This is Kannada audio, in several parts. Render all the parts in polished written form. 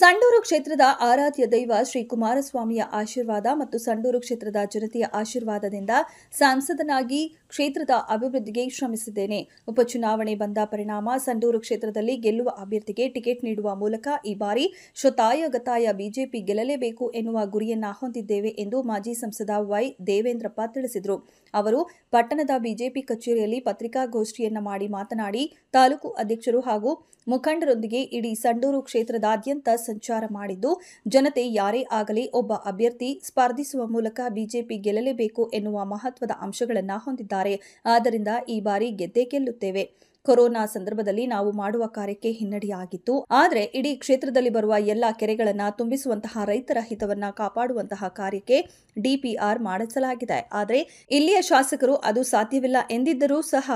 ಸಂಡೂರು ಕ್ಷೇತ್ರದ ಆರಾಧ್ಯ ದೈವ ಶ್ರೀ ಕುಮಾರಸ್ವಾಮಿಯ ಆಶೀರ್ವಾದ ಮತ್ತು ಸಂಡೂರು ಕ್ಷೇತ್ರದ ಜನತೆಯ ಆಶೀರ್ವಾದದಿಂದ ಸಂಸದನಾಗಿ ಕ್ಷೇತ್ರದ ಅಭಿವೃದ್ಧಿಗೆ ಶ್ರಮಿಸಿದ್ದೇನೆ. ಉಪಚುನಾವಣೆ ಬಂದ ಪರಿಣಾಮ ಸಂಡೂರು ಕ್ಷೇತ್ರದಲ್ಲಿ ಗೆಲ್ಲುವ ಅಭ್ಯರ್ಥಿಗೆ ಟಿಕೆಟ್ ನೀಡುವ ಮೂಲಕ ಈ ಬಾರಿ ಶತಾಯಗತಾಯ ಬಿಜೆಪಿ ಗೆಲ್ಲಲೇಬೇಕು ಎನ್ನುವ ಗುರಿಯನ್ನ ಹೊಂದಿದ್ದೇವೆ ಎಂದು ಮಾಜಿ ಸಂಸದ ವೈ ದೇವೇಂದ್ರಪ್ಪ ತಿಳಿಸಿದರು. ಅವರು ಪಟ್ಟಣದ ಬಿಜೆಪಿ ಕಚೇರಿಯಲ್ಲಿ ಪತ್ರಿಕಾಗೋಷ್ಠಿಯನ್ನ ಮಾಡಿ ಮಾತನಾಡಿ, ತಾಲೂಕು ಅಧ್ಯಕ್ಷರು ಹಾಗೂ ಮುಖಂಡರೊಂದಿಗೆ ಇಡೀ ಸಂಡೂರು ಕ್ಷೇತ್ರದಾದ್ಯಂತ ಸಂಚಾರ ಮಾಡಿದ್ದು, ಜನತೆ ಯಾರೇ ಆಗಲಿ ಒಬ್ಬ ಅಭ್ಯರ್ಥಿ ಸ್ಪರ್ಧಿಸುವ ಮೂಲಕ ಬಿಜೆಪಿ ಗೆಲ್ಲಲೇಬೇಕು ಎನ್ನುವ ಮಹತ್ವದ ಅಂಶಗಳನ್ನು ಹೊಂದಿದ್ದಾರೆ. ಆದ್ದರಿಂದ ಈ ಬಾರಿ ಗೆದ್ದೇ ಗೆಲ್ಲುತ್ತೇವೆ. ಕೊರೋನಾ ಸಂದರ್ಭದಲ್ಲಿ ನಾವು ಮಾಡುವ ಕಾರ್ಯಕ್ಕೆ ಹಿನ್ನಡೆಯಾಗಿತ್ತು. ಆದರೆ ಇಡೀ ಕ್ಷೇತ್ರದಲ್ಲಿ ಬರುವ ಎಲ್ಲಾ ಕೆರೆಗಳನ್ನು ತುಂಬಿಸುವಂತಹ ರೈತರ ಹಿತವನ್ನ ಕಾಪಾಡುವಂತಹ ಕಾರ್ಯಕ್ಕೆ ಡಿಪಿಆರ್ ಮಾಡಿಸಲಾಗಿದೆ. ಆದರೆ ಇಲ್ಲಿಯ ಶಾಸಕರು ಅದು ಸಾಧ್ಯವಿಲ್ಲ ಎಂದಿದ್ದರೂ ಸಹ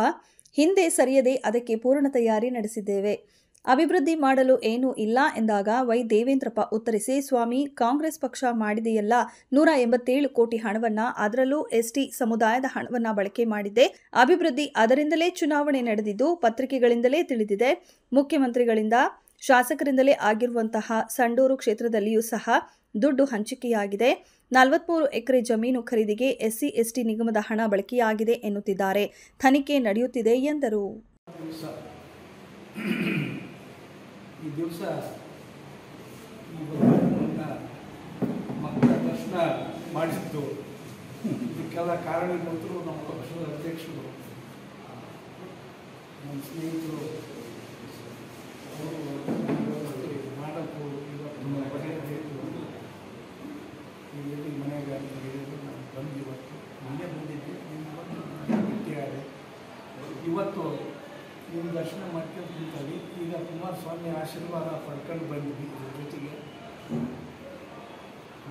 ಹಿಂದೆ ಸರಿಯದೆ ಅದಕ್ಕೆ ಪೂರ್ಣ ತಯಾರಿ ನಡೆಸಿದ್ದೇವೆ. ಅಭಿವೃದ್ಧಿ ಮಾಡಲು ಏನೂ ಇಲ್ಲ ಎಂದಾಗ ವೈ ದೇವೇಂದ್ರಪ್ಪ ಉತ್ತರಿಸಿ, ಸ್ವಾಮಿ, ಕಾಂಗ್ರೆಸ್ ಪಕ್ಷ ಮಾಡಿದೆಯಲ್ಲ 187 ಕೋಟಿ ಹಣವನ್ನ, ಅದರಲ್ಲೂ ಎಸ್ಟಿ ಸಮುದಾಯದ ಹಣವನ್ನ ಬಳಕೆ ಮಾಡಿದ್ದೆ. ಅಭಿವೃದ್ಧಿ ಅದರಿಂದಲೇ ಚುನಾವಣೆ ನಡೆದಿದ್ದು ಪತ್ರಿಕೆಗಳಿಂದಲೇ ತಿಳಿದಿದೆ. ಮುಖ್ಯಮಂತ್ರಿಗಳಿಂದ ಶಾಸಕರಿಂದಲೇ ಆಗಿರುವಂತಹ ಸಂಡೂರು ಕ್ಷೇತ್ರದಲ್ಲಿಯೂ ಸಹ ದುಡ್ಡು ಹಂಚಿಕೆಯಾಗಿದೆ. 43 ಎಕರೆ ಜಮೀನು ಖರೀದಿಗೆ ಎಸ್ಸಿ ಎಸ್ಟಿ ನಿಗಮದ ಹಣ ಬಳಕೆಯಾಗಿದೆ ಎನ್ನುತ್ತಿದ್ದಾರೆ. ತನಿಖೆ ನಡೆಯುತ್ತಿದೆ ಎಂದರು. ಈ ದಿವಸ ಮಕ್ಕಳ ದರ್ಶನ ಮಾಡಿದ್ದು ಇದಕ್ಕೆಲ್ಲ ಕಾರಣಗಳು ನಮ್ಮ ಪಕ್ಷದ ಅಧ್ಯಕ್ಷರು, ನಮ್ಮ ಸ್ನೇಹಿತರು, ಅವರು ಮಾಡಬೇಕು. ಇವತ್ತು ಇಲ್ಲಿ ಮನೆಗೆ ನಾನು ಬಂದು ಇವತ್ತು ಮನೆ ಬಂದಿದ್ದೆ, ಭೇಟಿಯಾದೆ. ಇವತ್ತು ನಿಮ್ಮ ದರ್ಶನ ಮಾಡ್ಕೊಂಡು ಕುಂತೀವಿ. ಈಗ ಕುಮಾರಸ್ವಾಮಿ ಆಶೀರ್ವಾದ ಪಡ್ಕೊಂಡು ಬಂದ್ವಿ. ಇದ್ರ ಜೊತೆಗೆ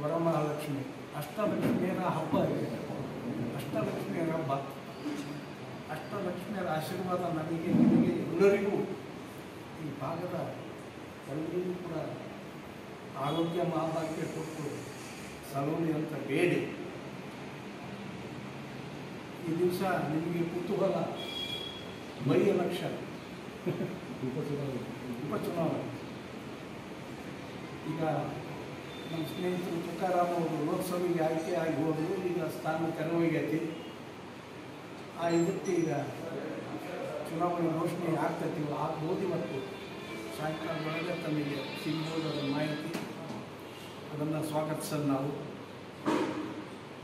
ವರಮಹಾಲಕ್ಷ್ಮಿ ಅಷ್ಟಲಕ್ಷ್ಮಿಯರ ಹಬ್ಬ ಇದೆ. ಅಷ್ಟಲಕ್ಷ್ಮಿಯರ ಹಬ್ಬ, ಅಷ್ಟಲಕ್ಷ್ಮಿಯರ ಆಶೀರ್ವಾದ ನಮಗೆ, ನಿಮಗೆ ಎಲ್ಲರಿಗೂ, ಈ ಭಾಗದ ಎಲ್ಲರಿಗೂ ಕೂಡ ಆರೋಗ್ಯ ಮಹಾಭಾಗ್ಯ ಕೊಟ್ಟು ಸಲೋಲಿ ಅಂತ ಬೇಡಿ. ಈ ದಿವಸ ನಿಮಗೆ ಕುತೂಹಲ, ಬೈ ಎಲೆಕ್ಷನ್, ಉಪಚುನಾವಣೆ. ಈಗ ನಮ್ಮ ಸ್ನೇಹಿತರು ತುಕಾರಾಮ್ ಅವರು ಲೋಕಸಭೆಗೆ ಆಯ್ಕೆ ಆಗಿ ಹೋದರು. ಈಗ ಸ್ಥಾನ ತೆರವಾಗೈತಿ. ಆ ಇದಕ್ಕೆ ಈಗ ಚುನಾವಣೆ ಘೋಷಣೆ ಆಗ್ತೈತಿ. ಆಗ್ಬೋದು. ಇವತ್ತು ಸಾಯಂಕಾಲ ಒಳಗೆ ತಮಗೆ ಸಿಗ್ಬೋದು ಅದರ ಮಾಹಿತಿ. ಅದನ್ನು ಸ್ವಾಗತಿಸೋದು ನಾವು.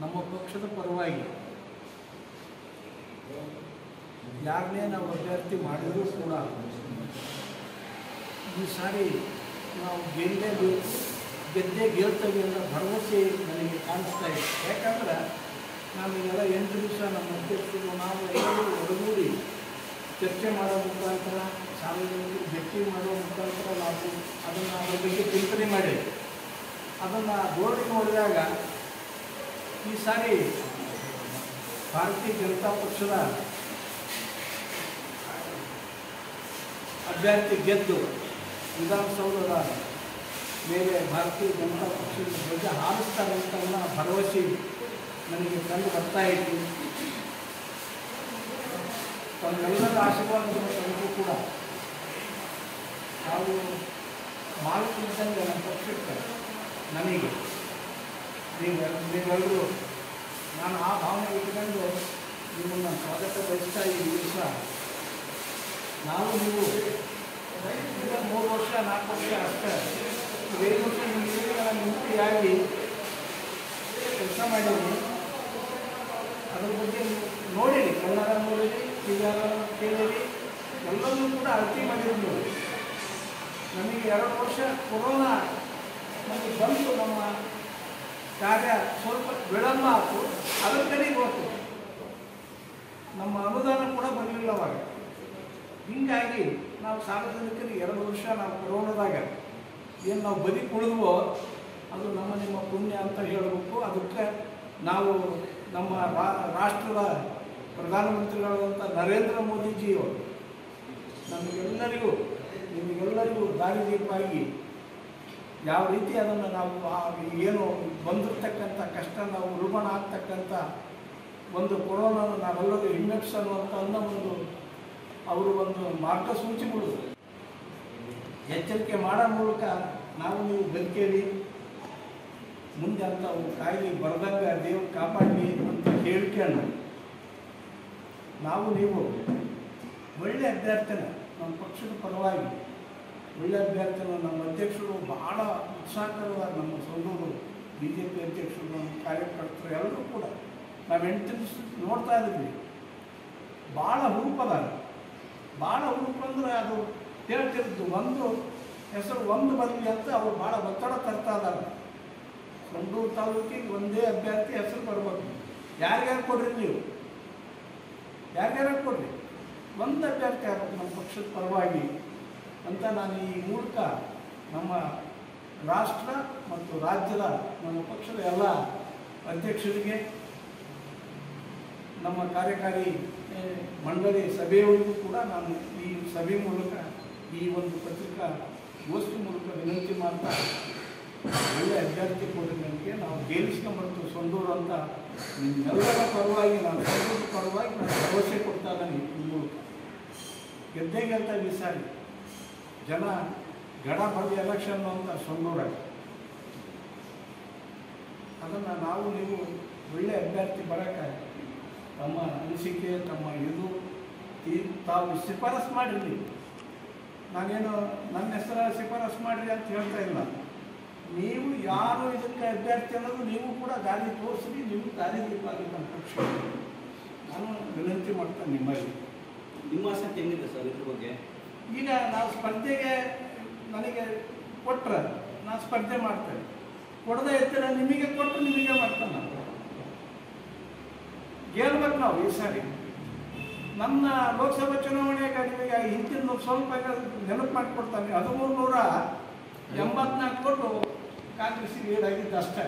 ನಮ್ಮ ಪಕ್ಷದ ಪರವಾಗಿ ಯಾರನ್ನೇ ನಾವು ಅಭ್ಯರ್ಥಿ ಮಾಡಿದರೂ ಕೂಡ ಈ ಸಾರಿ ನಾವು ಗೆದ್ದೇ ಗೆಲ್ತೇವೆ ಅನ್ನೋ ಭರವಸೆ ನನಗೆ ಕಾಣಿಸ್ತಾ ಇದೆ. ಯಾಕಂದ್ರೆ ನಾವೀಗೆಲ್ಲ 8 ದಿವಸ ನಮ್ಮ ಅಧ್ಯಕ್ಷರು ನಾವು ಎಲ್ಲರೂ ಒಡಗೂಡಿ ಚರ್ಚೆ ಮಾಡೋ ಮುಖಾಂತರ, ಸಾರ್ವಜನಿಕರು ಭೇಟಿ ಮಾಡುವ ಮುಖಾಂತರ ನಾವು ಅದನ್ನು ಅದರ ಬಗ್ಗೆ ಚಿಂತನೆ ಮಾಡಿ ಅದನ್ನು ಧೋರಣೆ ನೋಡಿದಾಗ ಈ ಸಾರಿ ಭಾರತೀಯ ಜನತಾ ಪಕ್ಷದ ಅಭ್ಯರ್ಥಿ ಗೆದ್ದು ವಿಧಾನಸೌಧದ ಮೇಲೆ ಭಾರತೀಯ ಜನತಾ ಪಕ್ಷದ ಧ್ವಜ ಹಾರಿಸ್ತಾರೆ ಅಂತ ಭರವಸೆ ನನಗೆ ಕಂಡು ಬರ್ತಾ ಇತ್ತು. ತಮ್ಮೆಲ್ಲರ ಆಶೀರ್ವಾದವನ್ನು ತನಗೂ ಕೂಡ ನಾವು ಮಾಲೂಕಿದ್ದಂಗೆ ನಮ್ಮ ಪಕ್ಷಕ್ಕೆ ನನಗೆ ನೀವೆಲ್ಲರೂ ನಾನು ಆ ಭಾವನೆ ಇಟ್ಕೊಂಡು ನಿಮ್ಮನ್ನು ಸ್ವಾಗತ ಬಯಸ್ತಾ ಈ ದಿವಸ ನಾವು ನೀವು ಈಗ 3 ವರ್ಷ 4 ವರ್ಷ ಅಷ್ಟೇ 5 ವರ್ಷ ನಿಂತಿಯಾಗಿ ಕೆಲಸ ಮಾಡಿರಿ. ಅದ್ರ ಬಗ್ಗೆ ನೋಡಿರಿ, ಎಲ್ಲರ ನೋಡಿರಿ, ಈಗ ಕೇಳಿರಿ, ಎಲ್ಲರೂ ಕೂಡ ಅಳತೆ ಮಾಡಿರಿ. ನೋಡಿ, ನಮಗೆ 2 ವರ್ಷ ಕೊರೋನಾ ನಮಗೆ ಬಂತು. ನಮ್ಮ ಕಾರ್ಯ ಸ್ವಲ್ಪ ವಿಳಂಬ ಆಯಿತು. ಅದರ ಕಡೆಗೆ ಹೋಯ್ತು. ನಮ್ಮ ಅನುದಾನ ಕೂಡ ಬರಲಿಲ್ಲ ಅವಾಗ. ಹೀಗಾಗಿ ನಾವು ಸಾರ್ವಜನಿಕರಿಗೆ 2 ವರ್ಷ ನಾವು ಕೊರೋನಾದಾಗ ಏನು ನಾವು ಬದಿ ಕುಳಿದ್ವೋ ಅದು ನಿಮ್ಮ ಪುಣ್ಯ ಅಂತ ಹೇಳಬೇಕು. ಅದಕ್ಕೆ ನಾವು ನಮ್ಮ ರಾಷ್ಟ್ರದ ಪ್ರಧಾನಮಂತ್ರಿಗಳಾದಂಥ ನರೇಂದ್ರ ಮೋದಿಜಿಯವರು ನಿಮಗೆಲ್ಲರಿಗೂ ದಾರಿದೀಪಾಗಿ ಯಾವ ರೀತಿ ಅದನ್ನು ನಾವು ಏನು ಬಂದಿರತಕ್ಕಂಥ ಕಷ್ಟ ನಾವು ಉಲ್ಬಣ ಆಗ್ತಕ್ಕಂಥ ಒಂದು ಕೊರೋನಾನ ನಾವೆಲ್ಲರೂ ಹಿಮ್ಮೆಟ್ಟಿಸೋವಂಥ ಒಂದು ಅವರು ಒಂದು ಮಾರ್ಗಸೂಚಿಗಳು ಎಚ್ಚರಿಕೆ ಮಾಡೋ ಮೂಲಕ ನಾವು ನೀವು ಬದುಕೇಳಿ ಮುಂದೆ ಅಂತ ಅವು ಕಾಯಿಲೆ ಬರ್ದಂಗೆ ದೇವ್ರು ಕಾಪಾಡಲಿ ಅಂತ ಹೇಳ್ಕೊಂಡು ನಾವು ನೀವು ಒಳ್ಳೆ ಅಭ್ಯರ್ಥಿನ ನಮ್ಮ ಪಕ್ಷದ ಪರವಾಗಿ ಒಳ್ಳೆ ಅಭ್ಯರ್ಥಿನ ನಮ್ಮ ಅಧ್ಯಕ್ಷರು ಬಹಳ ಉತ್ಸಾಹಕರವಾದ ನಮ್ಮ ಸೋದರರು BJP ಅಧ್ಯಕ್ಷರು ನಮ್ಮ ಕಾರ್ಯಕರ್ತರು ಎಲ್ಲರೂ ಕೂಡ ನಾವು 8 ದಿವಸ ನೋಡ್ತಾ ಇದ್ವಿ. ಭಾಳ ಹುರುಪದ ಭಾಳ ಹುರುಪು ಅಂದರೆ ಅದು ಹೇಳ್ತಿದ್ದು ಒಂದು ಹೆಸರು ಒಂದು ಬರಲಿ ಅಂತ ಅವ್ರು ಭಾಳ ಒತ್ತಡ ತರ್ತಾ ಇದ್ದಾರೆ. ಸಂಡೂರು ತಾಲೂಕಿಗೆ ಒಂದೇ ಅಭ್ಯರ್ಥಿ ಹೆಸರು ಬರ್ಬೇಕು. ಯಾರ್ಯಾರು ಕೊಡ್ರಿ ನೀವು, ಯಾರ್ಯಾರು ಕೊಡ್ರಿ, ಒಂದು ಅಭ್ಯರ್ಥಿ ಆಗ್ಬೇಕು ನಮ್ಮ ಪಕ್ಷದ ಪರವಾಗಿ ಅಂತ ನಾನು ಈ ಮೂಲಕ ನಮ್ಮ ರಾಷ್ಟ್ರ ಮತ್ತು ರಾಜ್ಯದ ನಮ್ಮ ಪಕ್ಷದ ಎಲ್ಲ ಅಧ್ಯಕ್ಷರಿಗೆ, ನಮ್ಮ ಕಾರ್ಯಕಾರಿ ಮಂಡಳಿ ಸಭೆಯವರಿಗೂ ಕೂಡ ನಾನು ಈ ಸಭೆ ಮೂಲಕ ಈ ಒಂದು ಪತ್ರಿಕಾ ಗೋಷ್ಠಿ ಮೂಲಕ ವಿನಂತಿ ಮಾಡ್ತಾ ಒಳ್ಳೆ ಅಭ್ಯರ್ಥಿ ಕೊಡಿ, ನನಗೆ ನಾವು ಗೆಲ್ಲಿಸ್ಕೊಂಡ್ಬರ್ತೀವಿ ಸಂಡೂರು ಅಂತ ನಿಮ್ಮೆಲ್ಲರ ಪರವಾಗಿ ನಾನು ಸಂಡೂರು ಪರವಾಗಿ ನಾನು ಭರವಸೆ ಕೊಡ್ತಾ ಇದ್ದಾನೆ. ಈ ಮೂಲಕ ಗೆದ್ದೇ ಗೆಲ್ತಾ ಈ ಸಾರಿ ಜನ ಗಡ ಬಡಿ ಎಲೆಕ್ಷನ್ ಅಂತ ಸಂಡೂರಾಗಿ ಅದನ್ನು ನಾವು ನೀವು ಒಳ್ಳೆ ಅಭ್ಯರ್ಥಿ ಬರೋಕ್ಕೆ ತಮ್ಮ ಅನಿಸಿಕೆ ತಮ್ಮ ಇದು ತಾವು ಶಿಫಾರಸು ಮಾಡಿರಿ. ನಾನೇನು ನನ್ನ ಹೆಸರ ಶಿಫಾರಸು ಮಾಡಿರಿ ಅಂತ ಹೇಳ್ತಾ ಇಲ್ಲ. ನೀವು ಯಾರು ಇದಕ್ಕೆ ಅಭ್ಯರ್ಥಿ ಅನ್ನೋದು ನೀವು ಕೂಡ ದಾರಿ ತೋರಿಸಿ, ನೀವು ದಾರಿ ದೀಪಾಗಿ ನಮ್ಮ ಪಕ್ಷ ನಾನು ವಿನಂತಿ ಮಾಡ್ತೇನೆ ನಿಮ್ಮಲ್ಲಿ. ನಿಮ್ಮ ಆಸಕ್ತಿ ಹೆಂಗಿದೆ ಸರ್ ಇದ್ರ ಬಗ್ಗೆ? ಈಗ ನಾವು ಸ್ಪರ್ಧೆಗೆ ನನಗೆ ಕೊಟ್ಟರೆ ನಾನು ಸ್ಪರ್ಧೆ ಮಾಡ್ತೇನೆ, ಕೊಡದೇ ಇರ್ತೀರ ನಿಮಗೆ ಕೊಟ್ಟು ನಿಮಗೆ ಮಾಡ್ತೇನೆ. ನಾನು ಗೆಲ್ಬೇಕು ನಾವು ಈ ಸಾರಿ. ನನ್ನ ಲೋಕಸಭಾ ಚುನಾವಣೆಗೆ ನಿಮಗೆ ಹಿಂದಿನ ಸ್ವಲ್ಪ ನೆನಪು ಮಾಡಿಕೊಡ್ತಾನೆ. 1384 ಕೊಟ್ಟು ಕಾಂಗ್ರೆಸ್ಸಿಗೆ ಏಡಾಗಿದ್ದು ಅಷ್ಟೇ.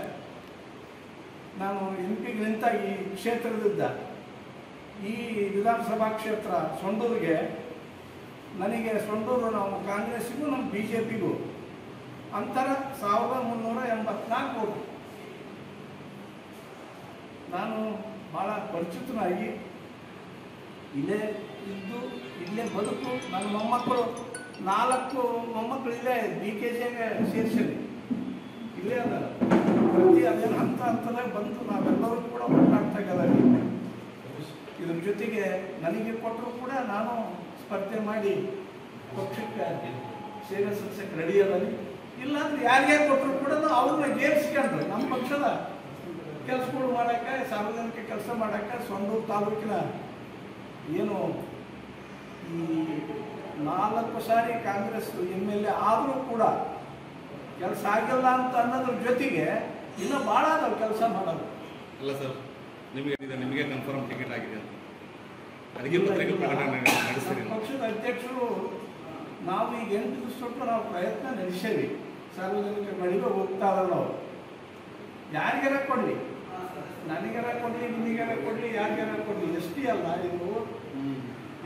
ನಾನು MP ನಿಂತ ಈ ಕ್ಷೇತ್ರದಿದ್ದ ಈ ವಿಧಾನಸಭಾ ಕ್ಷೇತ್ರ ಸಂಡೂರಿಗೆ ನನಗೆ ಸಂಡೂರು ನಾವು ಕಾಂಗ್ರೆಸ್ಸಿಗೂ ನಮ್ಮ BJPಗೂ ಅಂತರ 1384 ಓಟು. ನಾನು ಭಾಳ ಪರಿಚಿತನಾಗಿ ಇಲ್ಲೇ ಇದ್ದು ಇಲ್ಲೇ ಬದುಕು. ನನ್ನ ಮೊಮ್ಮಕ್ಕಳು 4 ಮೊಮ್ಮಕ್ಕಳು ಇಲ್ಲೇ BKJಗೆ ಸೇರಿಸಲಿ, ಇಲ್ಲೇ ಅದ ಪ್ರತಿ ಅದೇನು ಹಂತದಾಗ ಬಂದು ನಾವೆಲ್ಲರೂ ಕೂಡ ಒಟ್ಟಾಗ್ತಾ ಇದ್ದಾರೆ. ಇದ್ರ ಜೊತೆಗೆ ನನಗೆ ಕೊಟ್ಟರು ಕೂಡ ನಾನು ಸ್ಪರ್ಧೆ ಮಾಡಿ ಪಕ್ಷಕ್ಕೆ ಸೇವೆ ಸಲ್ಲಿಸಕ್ಕೆ ರೆಡಿ ಅದೀನಿ. ಇಲ್ಲಾಂದ್ರೆ ಯಾರ್ಯಾರು ಕೊಟ್ಟರು ಕೂಡ ಅವ್ರನ್ನ ಗೇರಿಸ್ಕೊಂಡು ನಮ್ಮ ಪಕ್ಷದ ಕೆಲಸಗಳು ಮಾಡೋಕ್ಕೆ, ಸಾರ್ವಜನಿಕ ಕೆಲಸ ಮಾಡೋಕ್ಕೆ ಸಂಡೂರು ತಾಲೂಕಿನ ಏನು ಈ 4 ಸಾರಿ ಕಾಂಗ್ರೆಸ್ MLA ಆದರೂ ಕೂಡ ಕೆಲಸ ಆಗಿಲ್ಲ ಅಂತ ಅನ್ನೋದ್ರ ಜೊತೆಗೆ ಇನ್ನೂ ಭಾಳ ಅದಾವೆ ಕೆಲಸ ಮಾಡೋದು. ಅಲ್ಲ ಸರ್, ನಿಮಗೆ ಕನ್ಫರ್ಮ್ ಟಿಕೆಟ್ ಆಗಿದೆ ಅಂತ ಅದಕ್ಕೆ ಪತ್ರಿಕೆ ಪ್ರಕಟಣೆ ನಡೆಸ್ತೀರಿ? ಪಕ್ಷದ ಅಧ್ಯಕ್ಷರು ನಾವು ಈಗ 8 ದಿವಸ ನಾವು ಪ್ರಯತ್ನ ನಡೆಸೇವಿ. ಸಾರ್ವಜನಿಕ ಬಳಿಗೆ ಹೋಗ್ತಾ ಇರಲ್ಲ ಅವರು. ಯಾರಿಗಾರ ಕೊಡಲಿ, ನನಗಾರ ಕೊಡಲಿ, ನಿಮಗಾರ ಕೊಡಲಿ, ಯಾರಿಗಾರ ಕೊಡಲಿ, ಎಷ್ಟೇ ಅಲ್ಲ ಇದು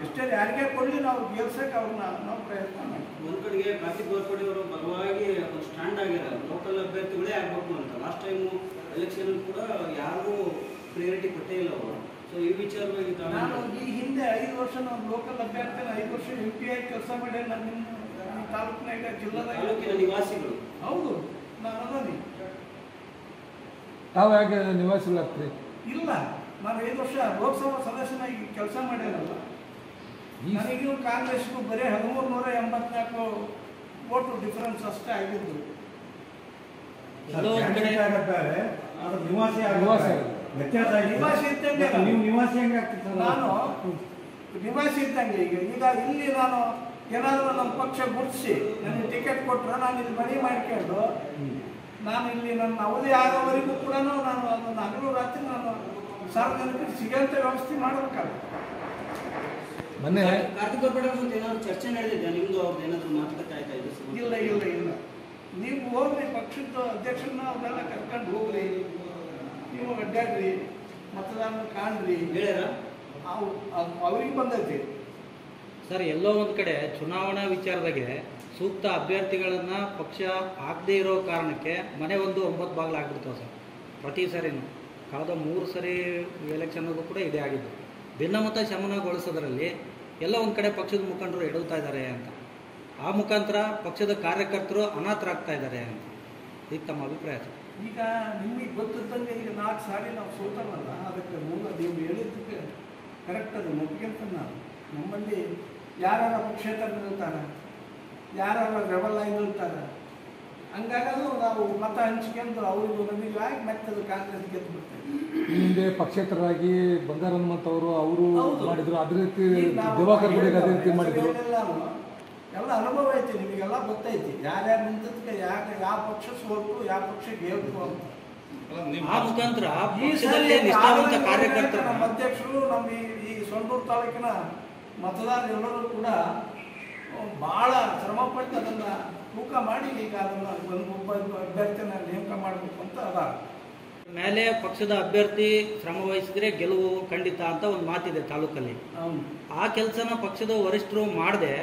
ಎಷ್ಟೇ ಯಾರಿಗೇ ಕೊಡಲಿ ನಾವು ಗೆಲ್ಸಕ್ಕೆ ಅವ್ರನ್ನ ನಾವು ಪ್ರಯತ್ನ ಮಾಡ್ತೀವಿ. ಒಂದು ಕಡೆಗೆ ಕಾರ್ತಿಕ್ ಗೋರ್ಪಡೆ ಅವರು ಬಲವಾಗಿ ಸ್ಟ್ಯಾಂಡ್ ಆಗಿದ್ದಾರೆ, ಲೋಕಲ್ ಅಭ್ಯರ್ಥಿಗಳೇ ಆಗಬೇಕು ಅಂತ. ಲಾಸ್ಟ್ ಟೈಮು ಎಲೆಕ್ಷನ್ ಕೂಡ ಯಾರಿಗೂ ಪ್ರಿಯಾರಿಟಿ ಕೊಟ್ಟೇ ಇಲ್ಲ ಅವರು. ಸೊ ಈ ವಿಚಾರವಾಗಿ ನಾನು ಈ ಹಿಂದೆ 5 ವರ್ಷ ನಾವು ಲೋಕಲ್ ಅಭ್ಯರ್ಥಿನ 5 ವರ್ಷ MP ಆಗಿ ಕೆಲಸ ಮಾಡಿ ನಾನು ನಿಮ್ಮ ತಾಲೂಕಿನಾಗ ತಾಲೂಕಿನ ನಿವಾಸಿಗಳು. ಹೌದು, ನಾನು ಅದೀನಿ. ತಾವು ಯಾಕೆ ನಿವಾಸಿಗಳಾಗ್ತೀರಿ? ಇಲ್ಲ, ನಾನು 5 ವರ್ಷ ಲೋಕಸಭಾ ಸದಸ್ಯನಾಗಿ ಕೆಲಸ ಮಾಡಿರಲ್ಲ. ನನಗೂ ಕಾಂಗ್ರೆಸ್ಗೂ ಬರೀ 1384 ಓಟು ಡಿಫರೆನ್ಸ್ ಅಷ್ಟೇ ಆಗಿದ್ದು. ನಿವಾಸಿ ಇದ್ದಂಗೆ ನಾನು ನಿವಾಸಿ ಇದ್ದಂಗೆ. ಈಗ ಇಲ್ಲಿ ನಾನು ಏನಾದರೂ ನಮ್ಮ ಪಕ್ಷ ಗುರುತಿಸಿ ನನಗೆ ಟಿಕೆಟ್ ಕೊಟ್ಟರೆ ನಾನು ಇಲ್ಲಿ ಮನೆ ಮಾಡ್ಕೊಂಡು ನಾನು ಇಲ್ಲಿ ನನ್ನ ಅವಧಿ ಆಗೋವರೆಗೂ ಕೂಡ ನಾನು ಅದನ್ನು ಹಗಲು ರಾತ್ರಿ ನಾನು ಸಾರ್ವಜನಿಕರಿಗೆ ಸಿಗೋಂಥ ವ್ಯವಸ್ಥೆ ಮಾಡಬೇಕಾಗುತ್ತೆ. ಮೊನ್ನೆ ಕಾರ್ತಿಕ್ ಗೋರ್ಪಡೆ ಅವ್ರ ಜೊತೆ ಏನಾದ್ರು ಚರ್ಚೆ ನಡೆದಿದೆ ನಿಮ್ದು? ಅವ್ರದ್ದು ಏನಾದ್ರು ಮಾತುಕತೆ ಆಯ್ತಾ ಇದೆ? ಇಲ್ಲ ಇಲ್ಲ ಇಲ್ಲ, ನೀವು ಹೋಗ್ರಿ, ಪಕ್ಷದ ಅಧ್ಯಕ್ಷರನ್ನ ಅವ್ರನ್ನೆಲ್ಲ ಕರ್ಕೊಂಡು ಹೋಗ್ರಿ, ನೀವು ಅಡ್ಡಾಡ್ರಿ, ಮತದಾನ ಕಾಣ್ರಿ, ಹೇಳ್ಯಾರ ಅವ್ರಿಗೆ ಬಂದೈತಿ. ಸರ್, ಎಲ್ಲೋ ಒಂದು ಕಡೆ ಚುನಾವಣಾ ವಿಚಾರದಾಗೆ ಸೂಕ್ತ ಅಭ್ಯರ್ಥಿಗಳನ್ನು ಪಕ್ಷ ಆಗದೇ ಇರೋ ಕಾರಣಕ್ಕೆ ಮನೆ ಒಂದು 9 ಬಾಗಿಲು ಆಗ್ಬಿಡ್ತಾವೆ ಸರ್. ಪ್ರತಿ ಸರಿನೂ ಕಳೆದ 3 ಸರಿ ಎಲೆಕ್ಷನ್ಗೂ ಕೂಡ ಇದೇ ಆಗಿದ್ದು. ಭಿನ್ನಮತ ಶಮನಗೊಳಿಸೋದ್ರಲ್ಲಿ ಎಲ್ಲ ಒಂದು ಕಡೆ ಪಕ್ಷದ ಮುಖಂಡರು ಎಡುತ್ತಾ ಇದ್ದಾರೆ ಅಂತ. ಆ ಮುಖಾಂತರ ಪಕ್ಷದ ಕಾರ್ಯಕರ್ತರು ಅನಾಥರಾಗ್ತಾ ಇದ್ದಾರೆ ಅಂತ ಈಗ ತಮ್ಮ ಅಭಿಪ್ರಾಯ ಸರ್. ಈಗ ನಿಮಗೆ ಗೊತ್ತಿದ್ದಂಗೆ ಈಗ 4 ಸಾರಿ ನಾವು ಸೋತವಲ್ಲ, ಅದಕ್ಕೆ ಮೂಲ ನೀವು ಹೇಳಿದ್ದಕ್ಕೆ ಕರೆಕ್ಟ್ ಅದು ಒಪ್ಪಿಗೆಂತ ನಾನು. ನಮ್ಮಲ್ಲಿ ಯಾರ ಪಕ್ಷೇತರ ನಿಲ್ತಾರೆ, ಯಾರ ರೆಬಲ್ ಆಗಿ ನಿಲ್ತಾರೆ, ಹಂಗಾಗದು ನಾವು ಮತ ಹಂಚ್ಕೊಂಡು ಅವ್ರಿಗೂ ನಮಗೆ ಆಗಿ ಮತ್ತೆ ಅದು ಕಾಂಗ್ರೆಸ್ ಗೆದ್ದು ಬಿಡ್ತೇವೆ. ಹಿಂದೆ ಪಕ್ಷೇತರರಾಗಿ ಬಂಗಾರ ಹನುಮಂತ್ ಅವರು ಹೌದು. ಮಾಡಿದ್ರು, ಅದೇ ರೀತಿ ಈಗ ನಾವು ದಿವಾಕರ್ ಗುಡಿಗೆ ಅದೇ ರೀತಿ ಮಾಡಿದ್ರು. ಎಲ್ಲ ಅನುಭವ ಐತಿ, ನಿಮಗೆಲ್ಲ ಗೊತ್ತೈತಿ ಯಾರ್ಯಾರು ನಿಂತದಕ್ಕೆ ಯಾವ ಪಕ್ಷ ಸೋಲ್ತು ಯಾವ ಪಕ್ಷ ಗೆಲ್ತು ಅಂತ. ಆ ಮುಖಾಂತರ ಈ ಪಕ್ಷದಲ್ಲಿ ಸರಿ ನಿಷ್ಠಾವಂತ ಕಾರ್ಯಕರ್ತರು ನಮ್ಮ ಅಧ್ಯಕ್ಷರು ನಮ್ಮ ಈ ಸೊಂಡೂರು ತಾಲೂಕಿನ ಮತದಾರರೆಲ್ಲರೂ ಕೂಡ ಭಾಳ ಶ್ರಮಪಟ್ಟು ಅದನ್ನು ತೂಕ ಮಾಡಿ ಈಗ ಅದನ್ನು ಒಬ್ಬ ಅಭ್ಯರ್ಥಿನ ನೇಮಕ ಮಾಡಬೇಕು ಅಂತ ಅದ ಮೇಲೆ ಪಕ್ಷದ ಅಭ್ಯರ್ಥಿ ಶ್ರಮ ವಹಿಸಿದ್ರೆ ಗೆಲುವು ಖಂಡಿತ ಅಂತ ಒಂದು ಮಾತಿದೆ ತಾಲೂಕಲ್ಲಿ. ಆ ಕೆಲಸನ ಪಕ್ಷದ ವರಿಷ್ಠರು ಮಾಡದೆ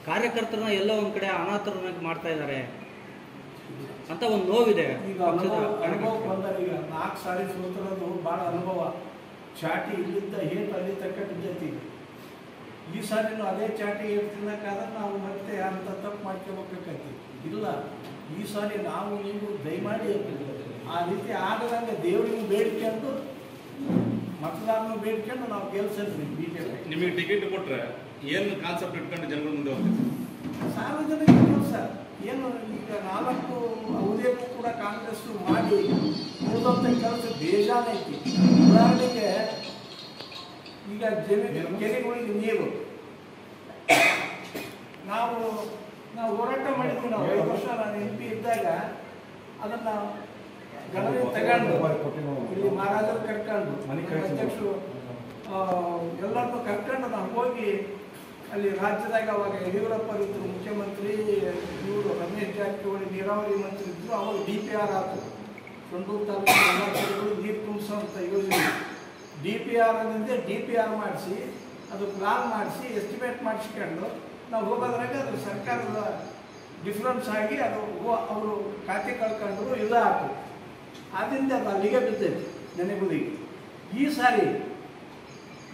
ಕಾರ್ಯಕರ್ತರನ್ನ ಎಲ್ಲೋ ಒಂದ್ ಕಡೆ ಅನಾಥರನ್ನಾಗಿ ಮಾಡ್ತಾ ಇದ್ದಾರೆ ಅಂತ ಒಂದು ನೋವಿದೆ ಈಗ ಪಕ್ಷದ ಅನುಭವ ಬಂದರೆ ಈಗ 4 ಸಾರಿ ಸೋತಿರೋದು ಭಾಳ ಅನುಭವ. ಚಾಟಿ ಇಲ್ಲಿದ್ದ ಹೇಟ್ ಅಲ್ಲಿ ತಕ್ಕ ಬಿದ್ದೈತಿ. ಈ ಸಾರಿನೂ ಅದೇ ಚಾಟಿ ಏಟ್ ತಿನ್ನಕ್ಕಾದ್ರೆ ನಾವು ಮತ್ತೆ ಅಂತ ತಪ್ಪು ಮಾಡ್ಕೋಬೇಕಾಗೈತಿ. ಇಲ್ಲ, ಈ ಸಾರಿ ನಾವು ನೀವು ದಯಮಾಡಿ ಆ ರೀತಿ ಆಗದಂಗೆ ದೇವರಿಗೂ ಬೇಡ್ಕೊಂಡು ಮತದಾರನು ಬೇಡ್ಕೊಂಡು ನಾವು ಗೆಲ್ಸಿದ್ವಿ ಬಿಜೆಪಿ. ನಿಮಗೆ ಟಿಕೆಟ್ ಕೊಟ್ರೆ ಏನು ಕಾನ್ಸೆಪ್ಟ್ ಇಟ್ಕೊಂಡು ಜನಗಳ ಮುಂದೆ ಹೋಗ್ತೀವಿ? ಸಾರ್ವಜನಿಕ ಕೆಲಸ ಏನು ಈಗ 4 ಅವಧಿಯಕ್ಕೂ ಕೂಡ ಕಾಂಗ್ರೆಸ್ ಮಾಡಿ ಉಳಿದಂಥ ಕೆಲಸ ಬೇಜಾನೈತಿ. ಉದಾಹರಣೆಗೆ ಈಗ ಕೆರೆಗಳಿಗೆ ನೀರು ನಾವು ಹೋರಾಟ ಮಾಡಿದ್ವಿ. ನಾವು 5 ವರ್ಷ ನಾನು MP ಇದ್ದಾಗ ಅದನ್ನು ಗಣನೆ ತಗೊಂಡು ಇಲ್ಲಿ ಮಹಾರಾಜರು ಕರ್ಕೊಂಡು ಅಧ್ಯಕ್ಷರು ಎಲ್ಲರನ್ನೂ ಕರ್ಕೊಂಡು ನಾವು ಹೋಗಿ ಅಲ್ಲಿ ರಾಜ್ಯದಾಗ ಅವಾಗ ಯಡಿಯೂರಪ್ಪ ಇದ್ರು ಮುಖ್ಯಮಂತ್ರಿ, ಇವರು ರಮೇಶ್ ಜಾರಕಿಹೊಳಿ ನೀರಾವರಿ ಮಂತ್ರಿ ಇದ್ರು. ಅವಾಗ DPR ಆಯ್ತು, ಸೊಂಡೂರು ತಾಲೂಕಿನ ಎಲ್ಲ ಕಡೆಗಳು ನೀರು ತುಂಬಿಸೋಂಥ ಯೋಜನೆ. DPR ಮಾಡಿಸಿ ಅದು ಪ್ಲಾನ್ ಮಾಡಿಸಿ ಎಸ್ಟಿಮೇಟ್ ಮಾಡಿಸ್ಕೊಂಡು ನಾವು ಹೋಗೋದ್ರಾಗ ಅದು ಸರ್ಕಾರದ ಡಿಫ್ರೆನ್ಸ್ ಆಗಿ ಅದು ಅವರು ಖಾತೆ ಕಳ್ಕೊಂಡ್ರು ಇಲ್ಲ ಆಯ್ತು. ಆದ್ದರಿಂದ ಅದು ಅಲ್ಲಿಗೆ ಬಿದ್ದೈತಿ ನೆನೆಗುದಿಗೆ. ಈ ಸಾರಿ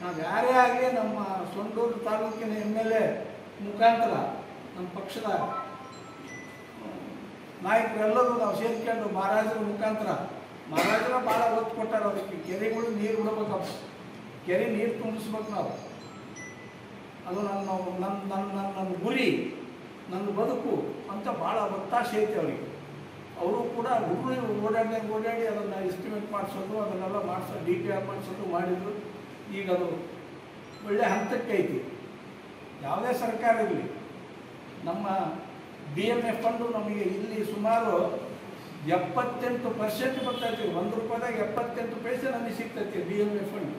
ನಾವು ಯಾರೇ ಆಗಲಿ ನಮ್ಮ ಸೊಂಡೂರು ತಾಲೂಕಿನ MLA ಮುಖಾಂತರ ನಮ್ಮ ಪಕ್ಷದ ನಾಯಕರೆಲ್ಲರೂ ನಾವು ಸೇರ್ಕೊಂಡು ಮಹಾರಾಜರ ಮುಖಾಂತರ ಮಹಾರಾಜರ ಭಾಳ ಒತ್ತು ಕೊಟ್ಟಾರ. ಅದಕ್ಕೆ ಕೆರೆಗಳು ನೀರು ಬಿಡಬೇಕಪ್ಪ, ಕೆರೆ ನೀರು ತುಂಬಿಸ್ಬೇಕು ನಾವು. ಅದು ನನ್ನ ಗುರಿ, ನನ್ನ ಬದುಕು ಅಂತ ಭಾಳ ಒತ್ತಾಸೆ ಐತೆ ಅವರಿಗೆ. ಅವರು ಕೂಡ ಹುಡುಗರು ಓಡಾಡಿ ಅದನ್ನು ಎಸ್ಟಿಮೇಟ್ ಮಾಡಿಸೋದು ಅದನ್ನೆಲ್ಲ ಮಾಡಿಸೋದು DPR ಮಾಡಿಸೋದು ಮಾಡಿದ್ರು. ಈಗ ಅದು ಒಳ್ಳೆ ಹಂತಕ್ಕೆ ಐತಿ. ಯಾವುದೇ ಸರ್ಕಾರ ಇರಲಿ, ನಮ್ಮ BMF ಫಂಡು ನಮಗೆ ಇಲ್ಲಿ ಸುಮಾರು 78% ಬರ್ತೈತಿ. ₹1ದಾಗ 78 ಪೈಸೆ ನಮಗೆ ಸಿಗ್ತೈತಿ BMF ಫಂಡ್.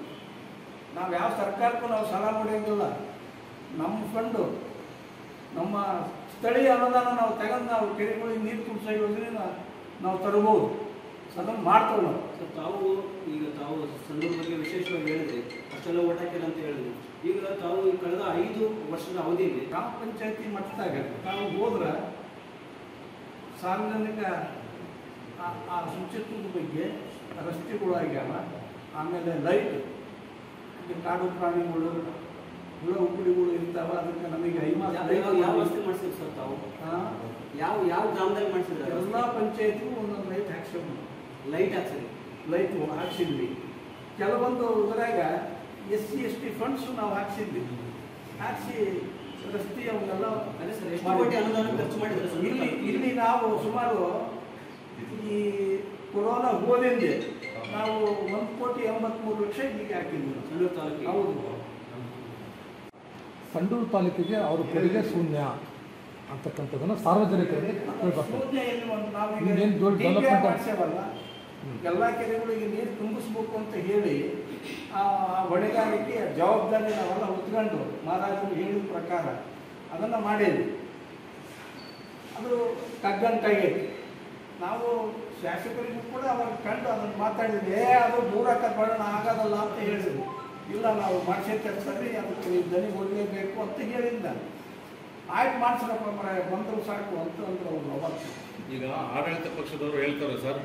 ನಾವು ಯಾವ ಸರ್ಕಾರಕ್ಕೂ ನಾವು ಸಾಲ ಮಾಡೋಂಗಿಲ್ಲ. ನಮ್ಮ ಫಂಡು ನಮ್ಮ ಸ್ಥಳೀಯ ಅನುದಾನ ನಾವು ತಗೊಂಡು ನಾವು ಕೆರೆಗಳಿಗೆ ನೀರು ತುಂಬಿಸೋ ಯೋಜನೆನ ನಾವು ತರಬಹುದು. ಅದನ್ನು ಮಾಡ್ತೇವೆ ನಾವು. ತಾವು ಸಂದರ್ಭ ಬಗ್ಗೆ ವಿಶೇಷವಾಗಿ ಹೇಳಿದ್ರಿ, ಅಷ್ಟೆಲ್ಲ ಓಟ್ ಹಾಕಿಲ್ಲ ಅಂತ ಹೇಳಿದ್ರಿ. ಈಗ ತಾವು ಕಳೆದ 5 ವರ್ಷದ ಅವಧಿಯಲ್ಲಿ ಗ್ರಾಮ ಪಂಚಾಯತಿ ಮಟ್ಟದಾಗ ನಾವು ಹೋದ್ರೆ ಸಾರ್ವಜನಿಕ ಆ ಶುಚಿತ್ವದ ಬಗ್ಗೆ ರಸ್ತೆಗಳು ಆಗ್ಯಾವ, ಆಮೇಲೆ ಲೈಟ್, ಕಾಡು ಪ್ರಾಣಿಗಳು ಹುಳ ಹುಪ್ಪಡಿಗಳು ಇರ್ತಾವ. ಅದಕ್ಕೆ ನಮಗೆ ಯಾವ ವ್ಯವಸ್ಥೆ ಮಾಡಿಸಿದ್ರು ಸರ್ ತಾವು? ಯಾವ ಗ್ರಾಮದಲ್ಲಿ ಮಾಡಿಸಿದ್ರೆ? ಎಲ್ಲ ಪಂಚಾಯತಿಗೂ ಒಂದೊಂದು ಲೈಟ್ ಹಾಕ್ಸಿದ್ವಿ. ಲೈಟು ಹಾಕ್ಸಿದ್ವಿ. ಕೆಲವೊಂದು ಇದರಾಗ SC ST ಫಂಡ್ಸ್ ನಾವು ಹಾಕ್ಸಿದ್ವಿ. ಹಾಕ್ಸಿ ರಸ್ತೆ ಅವನ್ನೆಲ್ಲ ಖರ್ಚು ಮಾಡಿದ್ರೆ ಇಲ್ಲಿ ನಾವು ಸುಮಾರು ಈ ಕೊರೋನಾ ಹೋದಿಂದ ನಾವು 1,83,00,000 ಇಲ್ಲಿಗೆ ಹಾಕಿದ್ವಿ ಸಂಡೂರು ತಾಲೂಕಿಗೆ. ಹೌದು, ಸಂಡೂರು ತಾಲೂಕಿಗೆ ಅವ್ರ ಕೊಡುಗೆ ಶೂನ್ಯ ಅಂತಕ್ಕಂಥದ್ದನ್ನು ಸಾರ್ವಜನಿಕರಿಗೆ ಮಾಡ್ಸೇವಲ್ಲ, ಎಲ್ಲ ಕೆರೆಗಳಿಗೆ ನೀರು ತುಂಬಿಸ್ಬೇಕು ಅಂತ ಹೇಳಿ ಆ ಹೊಣೆಗಾರಿಕೆ ಜವಾಬ್ದಾರಿ ನಾವೆಲ್ಲ ಹೊತ್ಕೊಂಡು ಮಹಾರಾಜರು ಹೇಳಿದ ಪ್ರಕಾರ ಅದನ್ನು ಮಾಡೇವಿ. ಅದು ಕಗ್ಗಂಟಾಗೈತಿ. ನಾವು ಶಾಸಕರಿಗೂ ಕೂಡ ಅವಾಗ ಕಂಡು ಅದನ್ನು ಮಾತಾಡಿದ್ವಿ. ಅದು ದೂರ ಕರ್ಕೊಳ್ಳೋಣ ಆಗೋದಲ್ಲ ಅಂತ ಹೇಳಿದ್ವಿ. ಇಲ್ಲ, ನಾವು ಮಾಡಿಸಿರ್ತೀವಿ, ಅದಕ್ಕೆ ದನಿ ಹೋಗಲೇಬೇಕು ಅಂತ ಹೇಳಿದ್ದ. ಆಯ್ತು ಮಾಡಿಸ್ರಪ್ಪ ಬಂದರು ಸಾಕು ಅಂತ ಅಂದ್ರೆ ಅವರು ಅವಾಗ. ಈಗ ಆಡಳಿತ ಪಕ್ಷದವರು ಹೇಳ್ತಾರೆ ಸರ್,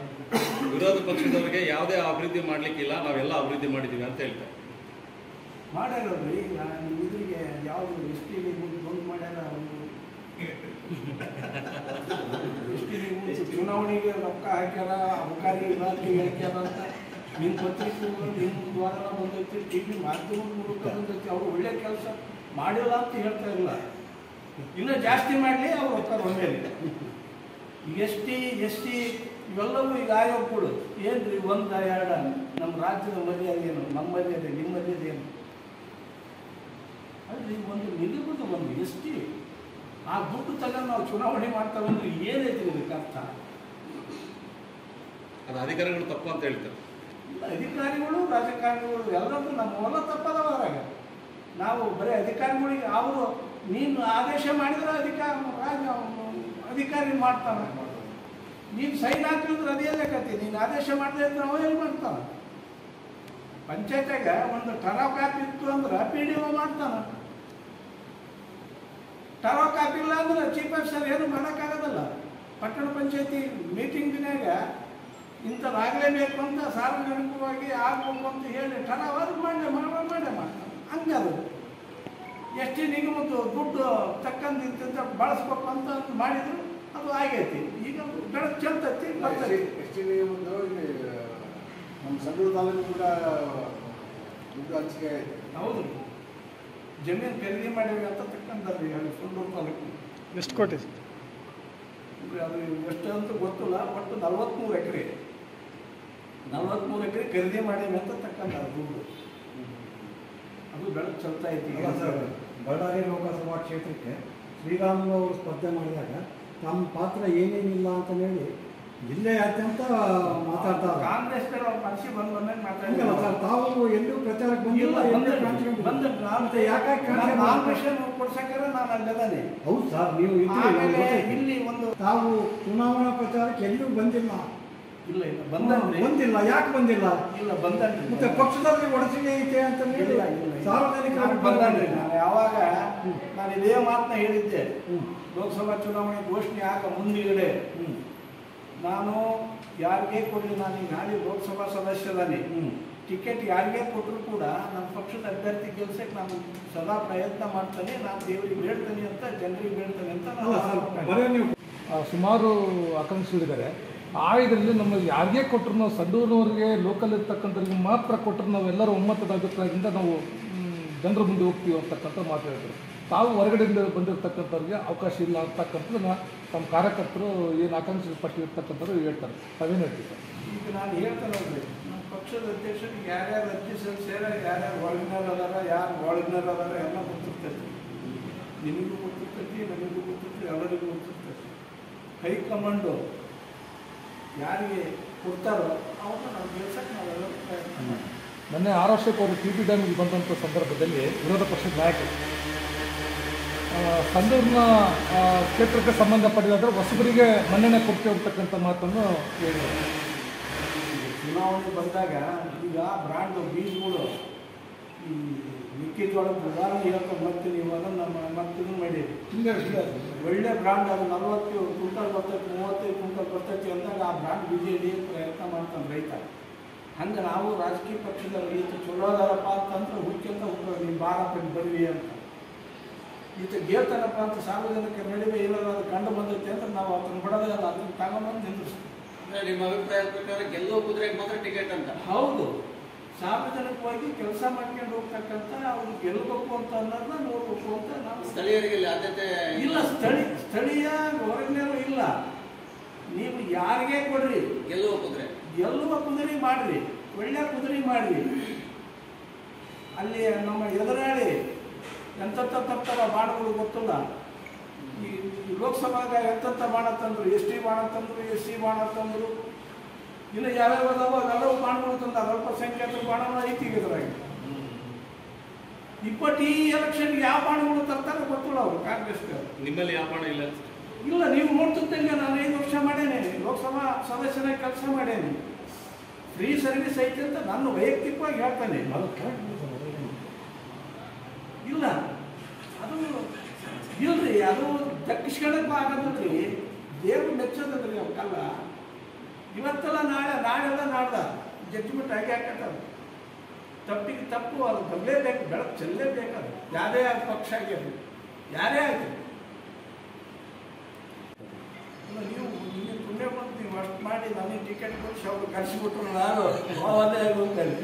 ವಿರೋಧ ಪಕ್ಷದವರಿಗೆ ಯಾವುದೇ ಅಭಿವೃದ್ಧಿ ಮಾಡಲಿಕ್ಕಿಲ್ಲ, ನಾವೆಲ್ಲ ಅಭಿವೃದ್ಧಿ ಮಾಡಿದ್ದೀವಿ ಅಂತ ಹೇಳ್ತಾರೆ. ಮಾಡ್ಯಾರಲ್ರಿ, ಈಗ ಇದ್ರಿಗೆ ಯಾವುದು ST ಬಂದು ಮಾಡ್ಯಾರ. ಅವರು ಎಷ್ಟು ನೀವು ಚುನಾವಣೆಗೆ ರೊಕ್ಕ ಹಾಕ್ಯಾರ, ಅಬಕಾರಿ ಇಲಾಖೆ ಹೇಳ್ಯಾರ ಅಂತ ನಿಮ್ಮ ಪತ್ರಿಕೆಗಳು ನಿಮ್ಮ ದ್ವಾರ ಬಂದೈತಿ, ಟಿ ವಿ ಮಾಧ್ಯಮದ ಮೂಲಕ ಬಂದೈತಿ. ಅವರು ಒಳ್ಳೆ ಕೆಲಸ ಮಾಡಿಲ್ಲ ಅಂತ ಹೇಳ್ತಾ ಇಲ್ಲ, ಇನ್ನೂ ಜಾಸ್ತಿ ಮಾಡಲಿ ಅವ್ರು ರೊಕ್ಕ ಬಂದೇಲಿ. ST SC ಇವೆಲ್ಲವೂ ಈಗ ಆಯೋಗಗಳು ಏನ್ರಿ ಒಂದು ಎರಡು ನಮ್ಮ ರಾಜ್ಯದ ಮರ್ಯಾದೆ ಏನು, ನಮ್ಮ ಮರ್ಯಾದೆ ನಿಮ್ಮ ಮರ್ಯಾದೆ ಏನು? ಅಲ್ಲಿ ಒಂದು ನಿಗಮದ ಒಂದು ST ಆ ದುಡ್ಡು ತಗೊಂಡು ನಾವು ಚುನಾವಣೆ ಮಾಡ್ತಾವೆ ಅಂದ್ರೆ ಏನೈತಿ ಇದಕ್ಕೆ ಅರ್ಥ? ಅದು ಅಧಿಕಾರಿಗಳು ತಪ್ಪು ಅಂತ ಹೇಳ್ತಾರೆ. ಅಧಿಕಾರಿಗಳು ರಾಜಕಾರಣಿಗಳು ಎಲ್ಲರೂ ನಮ್ಮವೆಲ್ಲ ತಪ್ಪದವರಾಗ. ನಾವು ಬರೀ ಅಧಿಕಾರಿಗಳಿಗೆ ಅವರು ನೀನು ಆದೇಶ ಮಾಡಿದ್ರೆ ಅಧಿಕಾರಿ ಮಾಡ್ತಾನೆ, ನೀನು ಸೈನ್ ಹಾಕಿದ್ರೆ ಅದೇನೇ ಕತ್ತಿ, ನೀನು ಆದೇಶ ಮಾಡದೆ ಇದ್ರೆ ಅವ ಏನು ಮಾಡ್ತಾನೆ? ಪಂಚಾಯತ್ಯಾಗ ಒಂದು ಟರಾ ಕಾಪಿ ಇತ್ತು ಅಂದ್ರೆ PDO ಮಾಡ್ತಾನೆ, ಟರಾ ಕಾಪಿ ಇಲ್ಲ ಅಂದ್ರೆ ಚೀಫ್ ಆಫೀಸರ್ ಏನು ಮಾಡೋಕ್ಕಾಗೋದಲ್ಲ. ಪಟ್ಟಣ ಪಂಚಾಯತಿ ಮೀಟಿಂಗ್ ದಿನಾಗ ಇಂಥದ್ದಾಗಲೇಬೇಕು ಅಂತ ಸಾರ್ವಜನಿಕವಾಗಿ ಆಗ್ಬೇಕು ಅಂತ ಹೇಳಿ ಟರಾವಾದ್ರು ಮಾಡೇ ಮಾಡ್ತಾನೆ. ಹಂಗದು ST ನಿಗಮದ್ದು ದುಡ್ಡು ತಕ್ಕಂದು ಇಂಥ ಬಳಸ್ಬೇಕು ಅಂತ ಮಾಡಿದ್ರು, ಅದು ಆಗೈತಿ. ಈಗ ಬೆಳಕು ಚೆಲ್ತೈತಿ ಬರ್ತೈತಿ. ST ನಿಗಮದ್ದು ಇಲ್ಲಿ ನಮ್ಮ ಸಂಡೂರು ತಾಲೂಕು ಕೂಡ ದುಡ್ಡು ಹಂಚಿಕೆ ಆಯಿತು. ಹೌದು, ಜಮೀನು ಖರೀದಿ ಮಾಡಿವಿ ಅಂತ ತಕ್ಕಂದ್ರಿ ಅಲ್ಲಿ ಸಂಡೂರು ತಾಲೂಕು. ಎಷ್ಟು ಕೋಟಿ? ಅದು ಎಷ್ಟು ಅಂತ ಗೊತ್ತಿಲ್ಲ, ಒಟ್ಟು 43 ಎಕರೆ ಖರೀದಿ ಮಾಡಿವಿ ಅಂತ ತಕ್ಕಂದ ದುಡ್ಡು. ಅದು ಬೆಳಕು ಚೆಲ್ತಾ ಐತಿ. ಬಳ್ಳಾರಿ ಲೋಕಸಭಾ ಕ್ಷೇತ್ರಕ್ಕೆ ಶ್ರೀರಾಮುಲು ಅವರು ಸ್ಪರ್ಧೆ ಮಾಡಿದಾಗ ನಮ್ಮ ಪಾತ್ರ ಏನೇನಿಲ್ಲ ಅಂತ ಹೇಳಿ ಜಿಲ್ಲೆಯಾದ್ಯಂತ ಮಾತಾಡ್ತಾರೆ. ಕಾಂಗ್ರೆಸ್ ಮನಸ್ಸಿ ಬಂದಾಗ ಹಂಗಲ್ಲ ಸರ್, ತಾವು ಎಲ್ಲೂ ಪ್ರಚಾರಕ್ಕೆ ಬಂದಿಲ್ಲ, ಯಾಕಾಗಿ ಕೊಡ್ಸಕ್ಕಾರ ನಾನು ಅಲ್ಲದಾನೆ. ಹೌದು ಸರ್, ನೀವು ಇಲ್ಲಿ ಒಂದು ತಾವು ಚುನಾವಣಾ ಪ್ರಚಾರಕ್ಕೆ ಎಲ್ಲೂ ಬಂದಿಲ್ಲ. ಇಲ್ಲ ಬಂದಿಲ್ಲ. ಯಾಕೆ ಬಂದಿಲ್ಲ? ಇಲ್ಲ ಬಂದನ್ರಿ. ಮತ್ತೆ ಪಕ್ಷದಲ್ಲಿ ಒಡಚಿಗೆ ಐತೆ ಅಂತ ಹೇಳಿ ಸಾರ್ವಜನಿಕರು ಬಂದನ್ರಿ. ನಾನು ಯಾವಾಗ ನಾನು ಇದೇ ಮಾತನ್ನ ಹೇಳಿದ್ದೆ, ಲೋಕಸಭಾ ಚುನಾವಣೆ ಘೋಷಣೆ ಆಗ ಮುಂದಿಗಡೆ ನಾನು ಯಾರಿಗೆ ಕೊಡಲಿ, ನಾನು ಈಗ ನಾಳೆ ಲೋಕಸಭಾ ಸದಸ್ಯದಾನೆ, ಟಿಕೆಟ್ ಯಾರಿಗೆ ಕೊಟ್ಟರು ಕೂಡ ನಮ್ಮ ಪಕ್ಷದ ಅಭ್ಯರ್ಥಿ ಗೆಲ್ಸಕ್ಕೆ ನಾನು ಸದಾ ಪ್ರಯತ್ನ ಮಾಡ್ತೇನೆ, ನಾನು ದೇವರಿಗೆ ಬೇಡ್ತೇನೆ ಅಂತ, ಜನರಿಗೆ ಬೇಡ್ತೇನೆ ಅಂತ ನಾನು. ಸುಮಾರು ಆಕಾಂಕ್ಷಿಗಳಿದ್ದಾರೆ. ಆ ಇದರಲ್ಲಿ ನಮ್ಮಲ್ಲಿ ಯಾರಿಗೆ ಕೊಟ್ಟರು, ನಾವು ಸಂಡೂರಿನವ್ರಿಗೆ ಲೋಕಲ್ ಇರ್ತಕ್ಕಂಥವ್ರಿಗೆ ಮಾತ್ರ ಕೊಟ್ಟರು ನಾವೆಲ್ಲರೂ ಒಮ್ಮತದ ಅಭಿಪ್ರಾಯದಿಂದ ನಾವು ಜನರ ಮುಂದೆ ಹೋಗ್ತೀವಿ ಅಂತಕ್ಕಂಥ ಮಾತು ಹೇಳ್ತಾರೆ. ತಾವು ಹೊರಗಡೆಯಿಂದ ಬಂದಿರತಕ್ಕಂಥವ್ರಿಗೆ ಅವಕಾಶ ಇಲ್ಲ ಅಂತಕ್ಕಂಥದ್ದನ್ನ ತಮ್ಮ ಕಾರ್ಯಕರ್ತರು ಏನು ಆಕಾಂಕ್ಷೆ ಪಟ್ಟಿರ್ತಕ್ಕಂಥವ್ರು ಹೇಳ್ತಾರೆ. ತಾವೇನು ಹೇಳ್ತೀವಿ ಸರ್? ಈಗ ನಾನು ಹೇಳ್ತೇನೆ ನೋಡ್ರಿ, ನಮ್ಮ ಪಕ್ಷದ ಅಧ್ಯಕ್ಷರಿಗೆ ಯಾರ್ಯಾರು ಅರ್ಜಿ ಸಲ್ಲಿಸ್ಯಾರ, ಯಾರ್ಯಾರು ಒಳಗಿನವ್ರು ಅದಾರ, ಯಾರು ಒಳಗಿನವ್ರು ಅದಾರ ಎಲ್ಲ ಗೊತ್ತಿರ್ತೈತಿ. ನಿಮಗೂ ಗೊತ್ತಿರ್ತೈತಿ, ನನಗೂ ಗೊತ್ತಿರ್ತೈತಿ, ಎಲ್ಲರಿಗೂ ಗೊತ್ತಿರ್ತೈತಿ. ಹೈಕಮಾಂಡು ಯಾರಿಗೆ ಕೊಡ್ತಾರೋ ಅವ್ರನ್ನ ನಾವು ಗೆಲ್ಸಕ್ಕೆ ನಾವೆಲ್ಲ ಪ್ರಯತ್ನ ಮಾಡ್ತೀವಿ. ಮೊನ್ನೆ ಆರೋಗ್ಯಕ್ಕೆ ಅವರು TB ಡ್ಯಾಮಿಗೆ ಬಂದಂಥ ಸಂದರ್ಭದಲ್ಲಿ ವಿರೋಧ ಪಕ್ಷದ ನಾಯಕರು ಸಂಡೂರಿನ ಕ್ಷೇತ್ರಕ್ಕೆ ಸಂಬಂಧಪಟ್ಟಿದ್ರೆ ಹೊಸಬರಿಗೆ ಮನ್ನಣೆ ಕೊಡ್ತೇವೆ ಅಂತಕ್ಕಂಥ ಮಾತನ್ನು ಹೇಳಿದರು. ಚುನಾವಣೆ ಬಂದಾಗ ಈಗ ಬ್ರಾಂಡ್ ಬೀಜಗಳು ಈ ಮೆಕ್ಕೆಜೋಳದ ಉದಾಹರಣೆ ಹೇಳ್ತಾ ಬರ್ತೀನಿ. ಇವಾಗ ನಮ್ಮ ಮತ್ತಿದು ಮಾಡೀವಿ, ಒಳ್ಳೆ ಬ್ರಾಂಡ್, ಅದು 40 ಕ್ವಿಂಟಲ್ ಬರ್ತೈತಿ, 35 ಕ್ವಿಂಟಲ್ ಬರ್ತೈತಿ ಅಂದಾಗ ಆ ಬ್ರಾಂಡ್ ಬೀಜ ಹಿಡಿಯೋಕ್ಕೆ ಪ್ರಯತ್ನ ಮಾಡ್ತಾನೆ ರೈತ. ಹಂಗೆ ನಾವು ರಾಜಕೀಯ ಪಕ್ಷದ ಈತ ಚಲೋ ಅದಾರಪ್ಪ ಅಂತಂದ್ರೆ ಹುಚ್ಚಂತ ಹೋಗ್ತಾರೆ, ನೀವು ಬಾರಪ್ಪ ಬರ್ವಿ ಅಂತ. ಈತ ಗೆಲ್ತಾನಪ್ಪ ಅಂತ ಸಾರ್ವಜನಿಕರ ನಡುವೆ ಏನಾದ್ರು ಅದು ಕಂಡು ಬಂದೈತೆ ಅಂದ್ರೆ ನಾವು ಅದನ್ನು ಬಿಡೋದಲ್ಲ, ಅದನ್ನು ತಗೊಂಬಂದು ನಿಂದಿಸ್ತೀವಿ. ನಿಮ್ಮ ಅಭಿಪ್ರಾಯದ ಪ್ರಕಾರ ಗೆಲ್ಲೋ ಕುದುರೆಗೆ ಮಾತ್ರ ಟಿಕೆಟ್ ಅಂತ? ಹೌದು, ಸಾರ್ವಜನಿಕವಾಗಿ ಕೆಲಸ ಮಾಡ್ಕೊಂಡು ಹೋಗ್ತಕ್ಕಂಥ ಅವ್ರು ಗೆಲ್ಲಬೇಕು ಅಂತ ಅನ್ನೋದನ್ನ ನೋಡ್ಬೇಕು ಅಂತ ನಾವು. ಸ್ಥಳೀಯರಿಗೆ ಆದ್ಯತೆ ಇಲ್ಲ, ಸ್ಥಳೀಯ ಹೊರಗಿನೂ ಇಲ್ಲ. ನೀವು ಯಾರಿಗೆ ಕೊಡ್ರಿ, ಗೆಲ್ಲುವ ಕುದುರೆ ಮಾಡ್ರಿ, ಒಳ್ಳೆ ಕುದುರೆ ಮಾಡ್ರಿ. ಅಲ್ಲಿ ನಮ್ಮ ಎದುರಾಳಿ ಎಂತೆಂಥ ತಪ್ಪರ ಬಾಣಗಳು ಗೊತ್ತಿಲ್ಲ. ಈ ಲೋಕಸಭಾಗ ಎಂತೆಂಥ ಬಾಣ ತಂದ್ರು, ST ಬಾಣ ತಂದ್ರು, SC ಬಾಣ ತಂದ್ರು, ಇನ್ನು ಯಾವ್ಯಾವ ಅದಾವ ಅವೆಲ್ಲವೂ ಬಾಣಗಳು ತಂದ. ಅಲ್ಪಸಂಖ್ಯಾತರ ಬಾಣನ ಐತಿ ಇದ್ರಾಗ. 20 ಎಲೆಕ್ಷನ್ಗೆ ಯಾವ ಬಾಣಗಳು ತರ್ತಾರೆ ಗೊತ್ತಿಲ್ಲ ಅವರು ಕಾಂಗ್ರೆಸ್ಗೆ. ನಿಮ್ಮಲ್ಲಿ ಯಾವ ಬಾಣ ಇಲ್ಲ? ಇಲ್ಲ, ನೀವು ನೋಡ್ತಿದ್ದಂಗೆ ನಾನು 5 ವರ್ಷ ಮಾಡೇನೆ, ಲೋಕಸಭಾ ಸದಸ್ಯನಾಗಿ ಕೆಲಸ ಮಾಡೇನೆ, ಫ್ರೀ ಸರ್ವಿಸ್ ಐತೆ ಅಂತ ನಾನು ವೈಯಕ್ತಿಕವಾಗಿ ಹೇಳ್ತಾನೆ. ಇಲ್ಲ, ಅದು ಇಲ್ರಿ, ಅದು ದಕ್ಕಿಸ್ಕೊಳ್ಳೋಕೆ ಆಗೋದ್ರಿ, ದೇವ್ರು ಮೆಚ್ಚೋದ್ರಿ ಅವಕ್ಕಲ್ಲ. ಇವತ್ತೆಲ್ಲ ನಾಳೆಲ್ಲ ನಾಡ್ದ ಜಡ್ಜ್ಮೆಂಟ್ ಆಗಿ ಹಾಕತ್ತದು. ತಪ್ಪಿಗೆ ತಪ್ಪು, ಅದು ಬರಲೇಬೇಕು, ಬೆಳಕು ಚೆಲ್ಲಲೇಬೇಕು. ಅದು ಯಾರೇ ಆದ ಪಕ್ಷ ಆಗಿರಲಿ, ಯಾರೇ ಆಗಲಿ ನೀವು ನಿಮಗೆ ಪುಣ್ಯ ಬಂತು, ನೀವು ಅಷ್ಟು ಮಾಡಿ ನನಗೆ ಟಿಕೆಟ್ ಕೊಡಿಸಿ ಅವರು ಕಳಿಸಿಬಿಟ್ರು, ನಾನು ಅವಲ್ಲೇ ಹೋಗ್ತೇನೆ.